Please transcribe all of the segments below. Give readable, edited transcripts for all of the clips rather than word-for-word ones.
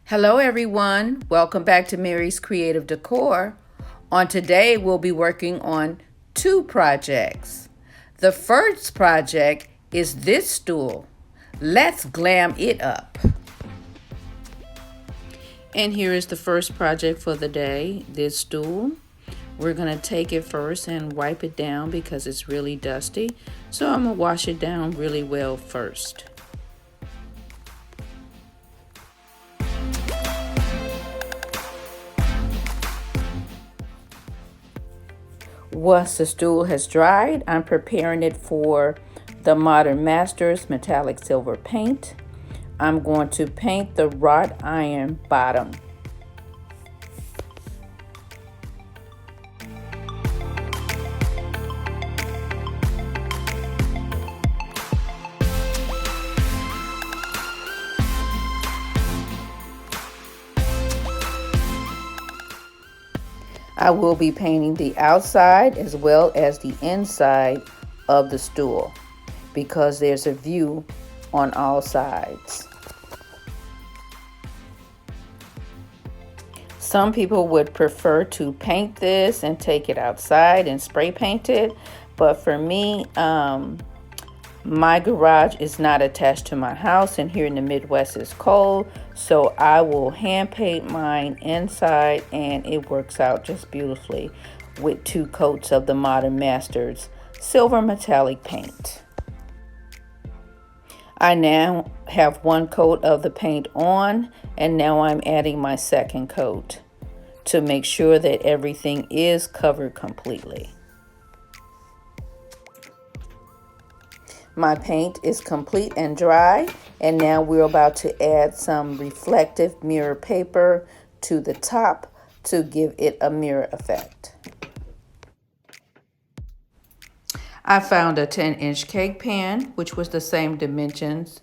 Hello everyone, welcome back to Mary's Creative Decor. On today we'll be working on two projects. The first project is this stool. Let's glam it up. And here is the first project for the day, this stool. We're going to take it first and wipe it down because it's really dusty. So I'm going to wash it down really well first. Once the stool has dried, I'm preparing it for the Modern Masters metallic silver paint. I'm going to paint the wrought iron bottom. I will be painting the outside as well as the inside of the stool because there's a view on all sides. Some people would prefer to paint this and take it outside and spray paint it, but for me, my garage is not attached to my house, and here in the Midwest it's cold, so I will hand paint mine inside, and it works out just beautifully with 2 coats of the Modern Masters silver metallic paint. I now have 1 coat of the paint on, and now I'm adding my second coat to make sure that everything is covered completely. My paint is complete and dry, and now we're about to add some reflective mirror paper to the top to give it a mirror effect. I found a 10-inch cake pan, which was the same dimensions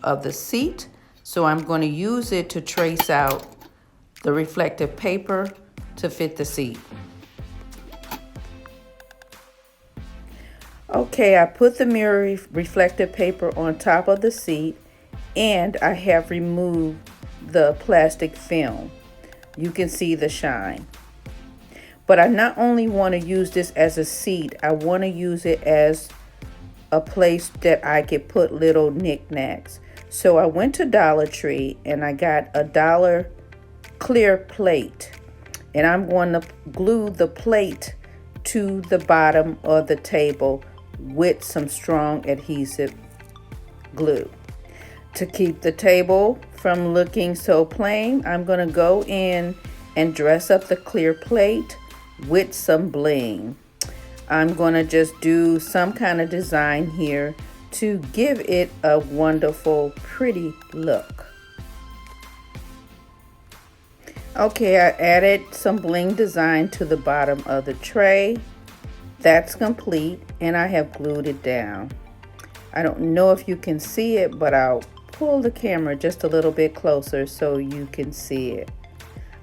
of the seat, so I'm going to use it to trace out the reflective paper to fit the seat. Okay, I put the mirror reflective paper on top of the seat, and I have removed the plastic film. You can see the shine. But I not only want to use this as a seat, I want to use it as a place that I could put little knickknacks. So I went to Dollar Tree and I got a $1 clear plate. And I'm going to glue the plate to the bottom of the table with some strong adhesive glue. To keep the table from looking so plain, I'm going to go in and dress up the clear plate with some bling. I'm going to just do some kind of design here to give it a wonderful, pretty look. Okay, I added some bling design to the bottom of the tray. That's complete, and I have glued it down. I don't know if you can see it, but I'll pull the camera just a little bit closer so you can see it.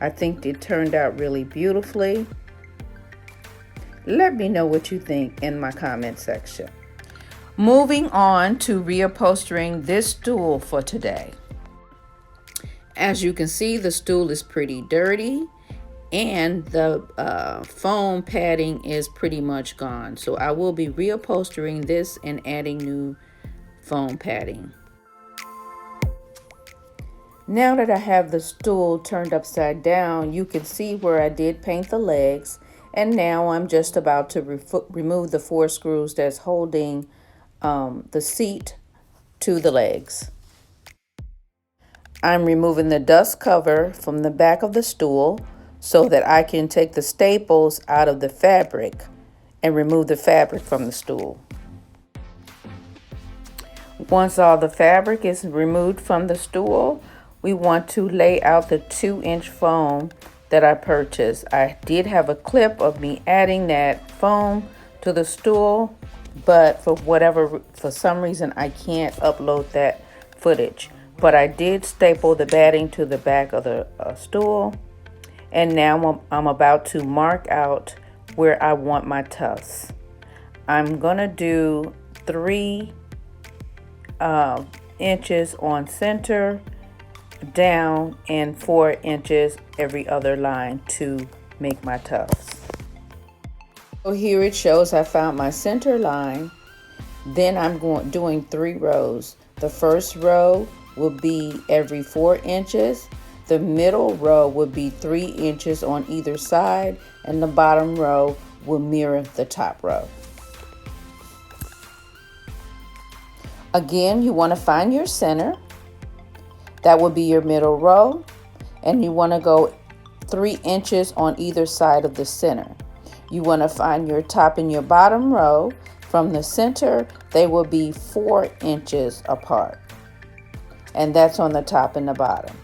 I think it turned out really beautifully. Let me know what you think in my comment section. Moving on to reupholstering this stool for today. As you can see, the stool is pretty dirty, and the foam padding is pretty much gone. So I will be reupholstering this and adding new foam padding. Now that I have the stool turned upside down, you can see where I did paint the legs, and now I'm just about to remove the 4 screws that's holding the seat to the legs. I'm removing the dust cover from the back of the stool so that I can take the staples out of the fabric and remove the fabric from the stool. Once all the fabric is removed from the stool, we want to lay out the 2-inch foam that I purchased. I did have a clip of me adding that foam to the stool, but for some reason I can't upload that footage. But I did staple the batting to the back of the stool, and now I'm about to mark out where I want my tufts. I'm gonna do 3 inches on center down and 4 inches every other line to make my tufts. So here it shows I found my center line. Then I'm doing 3 rows. The first row will be every 4 inches. The middle row will be 3 inches on either side, and the bottom row will mirror the top row. Again, you want to find your center. That will be your middle row, and you want to go 3 inches on either side of the center. You want to find your top and your bottom row. From the center, they will be 4 inches apart, and that's on the top and the bottom.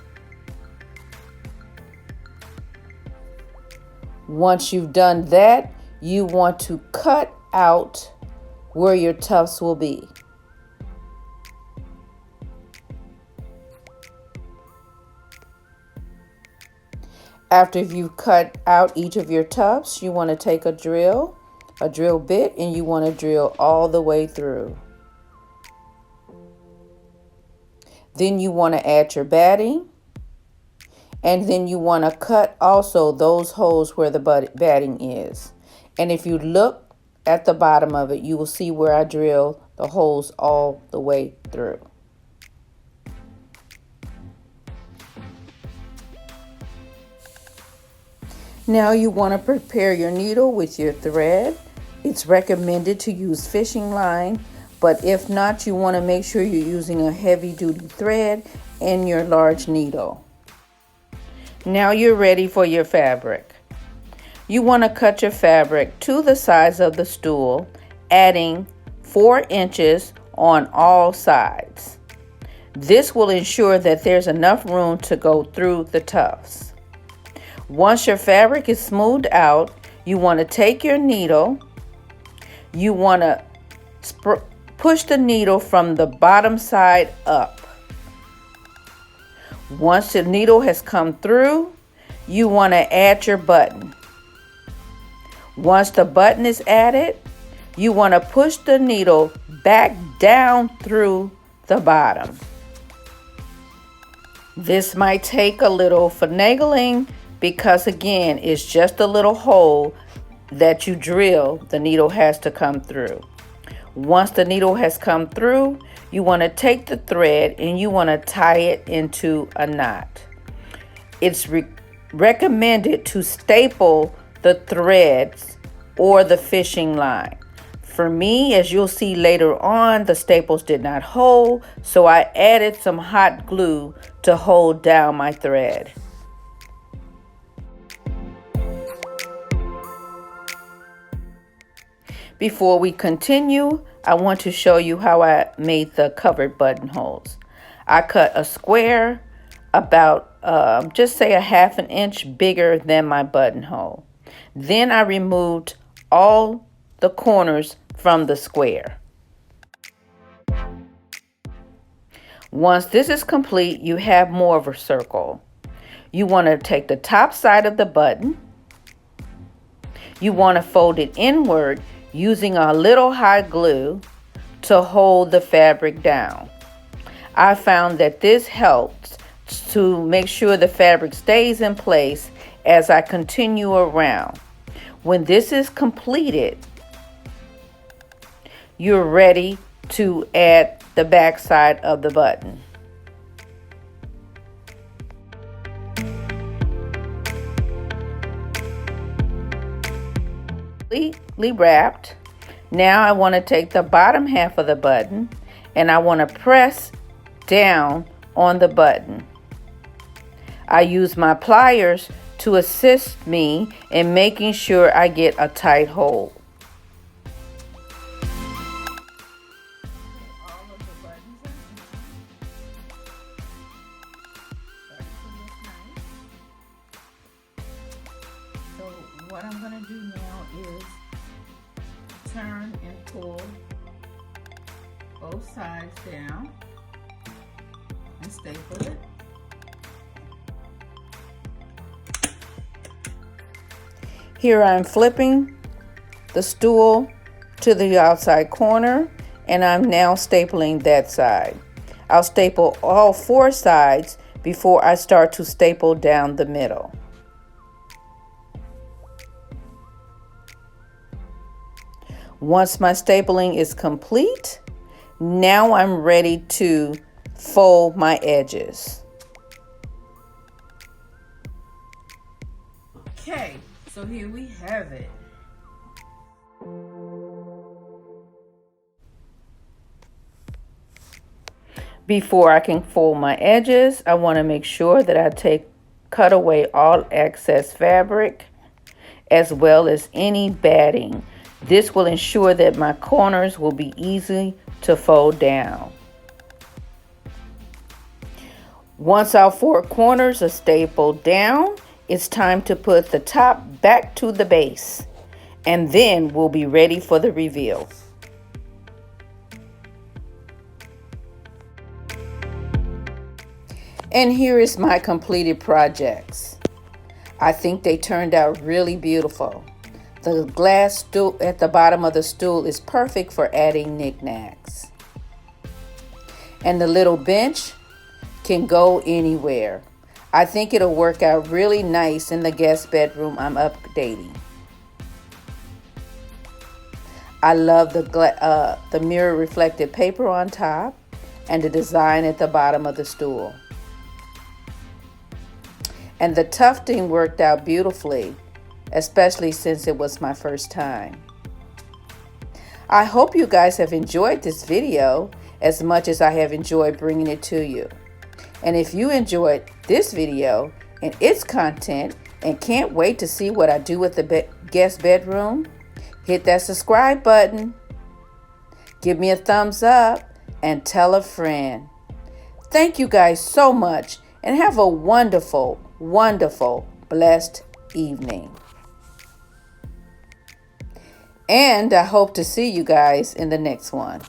Once you've done that, you want to cut out where your tufts will be. After you've cut out each of your tufts, you want to take a drill bit, and you want to drill all the way through. Then you want to add your batting, and then you want to cut also those holes where the batting is. And if you look at the bottom of it, you will see where I drill the holes all the way through. Now you want to prepare your needle with your thread. It's recommended to use fishing line, but if not, you want to make sure you're using a heavy-duty thread and your large needle. Now you're ready for your fabric. You want to cut your fabric to the size of the stool, adding 4 inches on all sides. This will ensure that there's enough room to go through the tufts. Once your fabric is smoothed out, you want to take your needle. You want to push the needle from the bottom side up. Once the needle has come through, you want to add your button. Once the button is added, you want to push the needle back down through the bottom. This might take a little finagling, because again, it's just a little hole that you drill, the needle has to come through. Once the needle has come through, you want to take the thread and you want to tie it into a knot. It's recommended to staple the threads or the fishing line. For me, as you'll see later on, the staples did not hold, so I added some hot glue to hold down my thread. Before we continue, I want to show you how I made the covered buttonholes. I cut a square about, just say a 1/2 inch bigger than my buttonhole. Then I removed all the corners from the square. Once this is complete, you have more of a circle. You want to take the top side of the button. You want to fold it inward using a little hot glue to hold the fabric down. I found that this helps to make sure the fabric stays in place as I continue around. When this is completed, you're ready to add the back side of the button. Completely wrapped. Now I want to take the bottom half of the button and I want to press down on the button. I use my pliers to assist me in making sure I get a tight hold. So what I'm going to do now is turn and pull both sides down and staple it. Here I'm flipping the stool to the outside corner and I'm now stapling that side. I'll staple all 4 sides before I start to staple down the middle. Once my stapling is complete, now I'm ready to fold my edges. Okay, so here we have it. Before I can fold my edges, I want to make sure that I cut away all excess fabric as well as any batting. This will ensure that my corners will be easy to fold down. Once our four corners are stapled down, it's time to put the top back to the base, and then we'll be ready for the reveal. And here is my completed projects. I think they turned out really beautiful. The glass stool at the bottom of the stool is perfect for adding knickknacks. And the little bench can go anywhere. I think it'll work out really nice in the guest bedroom I'm updating. I love the mirror reflective paper on top and the design at the bottom of the stool. And the tufting worked out beautifully, especially since it was my first time. I hope you guys have enjoyed this video as much as I have enjoyed bringing it to you. And if you enjoyed this video and its content and can't wait to see what I do with the guest bedroom, hit that subscribe button, give me a thumbs up, and tell a friend. Thank you guys so much and have a wonderful, wonderful, blessed evening. And I hope to see you guys in the next one.